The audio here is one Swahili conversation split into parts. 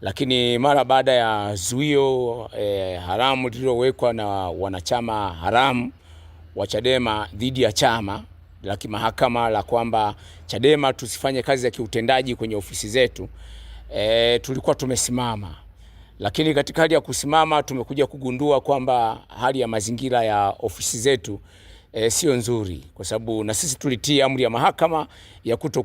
lakini mara baada ya zuio haramu lililowekwa na wanachama haramu wa Chadema dhidi ya chama la kimahakama la kwamba Chadema tusifanye kazi ya kiutendaji kwenye ofisi zetu, tulikuwa tumesimama. Lakini katika hali ya kusimama tumekuja kugundua kwamba hali ya mazingira ya ofisi zetu sio nzuri, kwa sababu na sisi tulitii amri ya mahakama ya kuto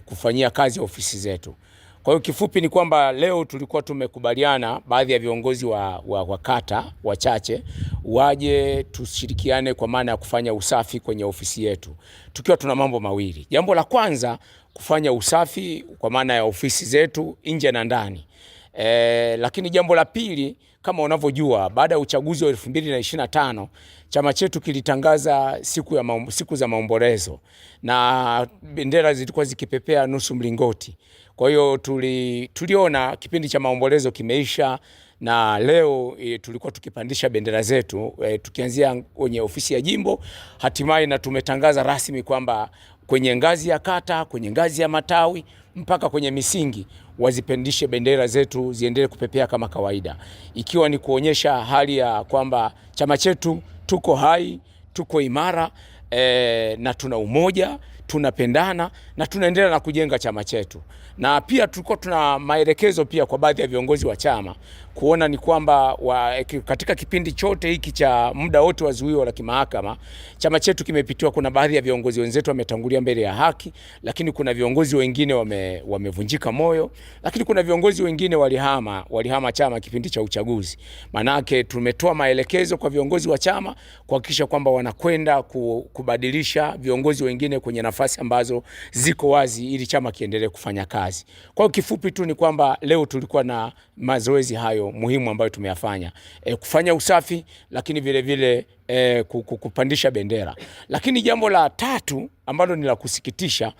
kufanyia kazi ya ofisi zetu. Kwa hiyo kifupi ni kwamba leo tulikuwa tumekubaliana baadhi ya viongozi wa kata wachache waje tushirikiane kwa maana ya kufanya usafi kwenye ofisi yetu. Tukiwa tuna mambo mawili. Jambo la kwanza, kufanya usafi kwa maana ya ofisi zetu nje na ndani. Lakini jambo la pili, kama unavyojua, baada ya uchaguzi wa 2025 chama chetu kilitangaza siku za maombolezo na bendera zilikuwa zikipepea nusu mlingoti. Kwa hiyo tuliona kipindi cha maombolezo kimeisha, na leo tulikuwa tukipandisha bendera zetu tukianzia kwenye ofisi ya jimbo, hatimaye na tumetangaza rasmi kwamba kwenye ngazi ya kata, kwenye ngazi ya matawi mpaka kwenye misingi wazipandishe bendera zetu ziendelee kupepea kama kawaida, ikiwa ni kuonyesha hali ya kwamba chama chetu tuko hai, tuko imara, na tuna umoja, tunapendana na tunaendelea na kujenga chama chetu. Na pia tulikuwa tuna maelekezo pia kwa baadhi ya viongozi wa chama kuona ni kwamba katika kipindi chote hiki cha muda wote wa zuio la kimahakama, chama chetu kimepitiwa. Kuna baadhi ya viongozi wenzetu wametangulia mbele ya haki, lakini kuna viongozi wengine wamevunjika moyo, lakini kuna viongozi wengine walihama chama kipindi cha uchaguzi. Manake tumetoa maelekezo kwa viongozi wa chama kuhakikisha kwamba wanakwenda kubadilisha viongozi wengine kwenye nafasi ambazo ziko wazi ili chama kiendelee kufanya kazi. Kwa hiyo kifupi tu ni kwamba leo tulikuwa na mazoezi hayo muhimu ambayo tumeyafanya, kufanya usafi, lakini vile vile kupandisha bendera. Lakini jambo la tatu ambalo ni la kusikitisha,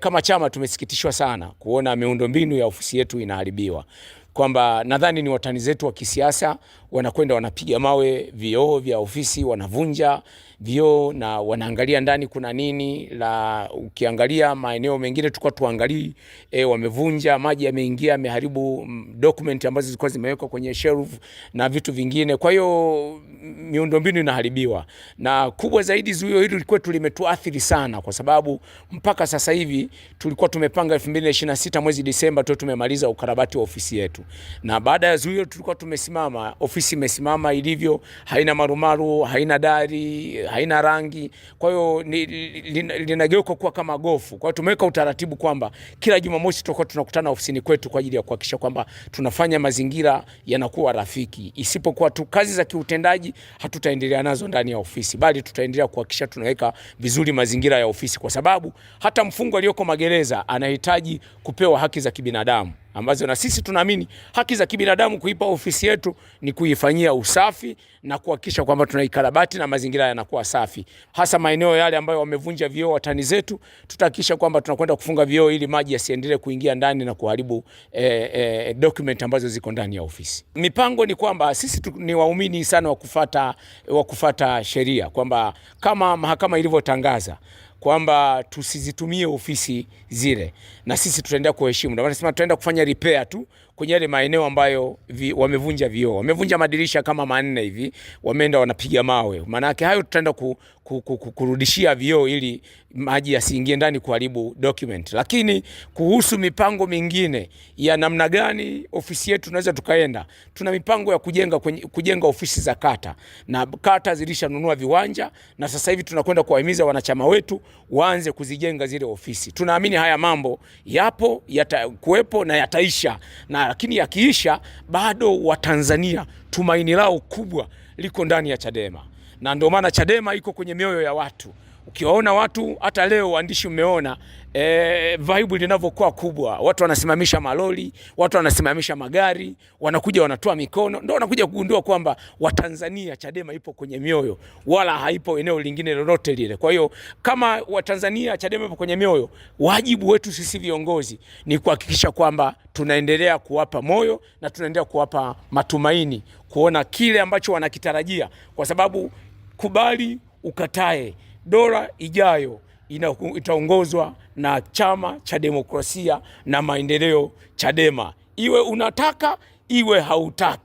kama chama tumesikitishwa sana kuona miundombinu ya ofisi yetu inaharibiwa, kwamba nadhani ni watani zetu wa kisiasa wanakwenda wanapiga mawe vioo vya ofisi, wanavunja vioo na wanaangalia ndani kuna nini. Ukiangalia maeneo mengine tulikuwa tuangalie, wamevunja, maji yameingia, yameharibu document ambazo zilikuwa zimewekwa kwenye shelf na vitu vingine. Kwa hiyo miundombinu inaharibiwa, na kubwa zaidi zuio hili lilikuwa limetuathiri sana, kwa sababu mpaka sasa hivi tulikuwa tumepanga 2026 mwezi Disemba tu tumemaliza ukarabati wa ofisi yetu, na baada ya zuio tulikuwa tumesimama, ofisi imesimama ilivyo, haina marumaru, haina dari, haina rangi. Kwa hiyo linageuka kuwa kama gofu. Kwa hiyo tumeweka utaratibu kwamba kila Jumamosi tutakuwa tunakutana ofisini kwetu kwa ajili ya kuhakikisha kwamba tunafanya mazingira yanakuwa rafiki. Isipokuwa tu kazi za kiutendaji hatutaendelea nazo ndani ya ofisi, bali tutaendelea kuhakikisha tunaweka vizuri mazingira ya ofisi, kwa sababu hata mfungwa aliyoko magereza anahitaji kupewa haki za kibinadamu, ambazo na sisi tunaamini haki za kibinadamu kuipa ofisi yetu ni kuifanyia usafi na kuhakikisha kwamba tunaikarabati na mazingira yanakuwa safi, hasa maeneo yale ambayo wamevunja vioo watani zetu. Tutahakikisha kwamba tunakwenda kufunga vioo ili maji yasiendelee kuingia ndani na kuharibu document ambazo ziko ndani ya ofisi. Mipango ni kwamba sisi ni waumini sana wa kufuata sheria, kwamba kama mahakama ilivyotangaza kwamba tusizitumie ofisi zile, na sisi tutaendelea kuheshimu. Ndio maana tutaenda kufanya repair tu kwenye yale maeneo ambayo wamevunja vioo, wamevunja madirisha kama 4 hivi, wameenda wanapiga mawe. Maana yake hayo tutaenda kurudishia vioo ili maji yasiingie ndani kuharibu document. Lakini kuhusu mipango mingine ya namna gani ofisi yetu tunaweza tukaenda, tuna mipango ya kujenga ofisi za kata, na kata zilishanunua viwanja, na sasa hivi tunakwenda kuwahimiza wanachama wetu waanze kuzijenga zile ofisi. Tunaamini haya mambo yapo, yatakuwepo na yataisha, na lakini yakiisha bado Watanzania tumaini lao kubwa liko ndani ya Chadema, na ndio maana Chadema iko kwenye mioyo ya watu. Ukiwaona watu hata leo waandishi mmeona vibe linavyokuwa kubwa, watu wanasimamisha malori, watu wanasimamisha magari, wanakuja wanatoa mikono, ndio wanakuja kugundua kwamba Watanzania Chadema ipo kwenye mioyo, wala haipo eneo lingine lolote lile. Kwa hiyo kama Watanzania Chadema ipo kwenye mioyo, wajibu wetu sisi viongozi ni kuhakikisha kwamba tunaendelea kuwapa moyo na tunaendelea kuwapa matumaini kuona kile ambacho wanakitarajia, kwa sababu kubali ukatae, dola ijayo itaongozwa na Chama cha Demokrasia na Maendeleo, Chadema. iwe unataka iwe hautaki.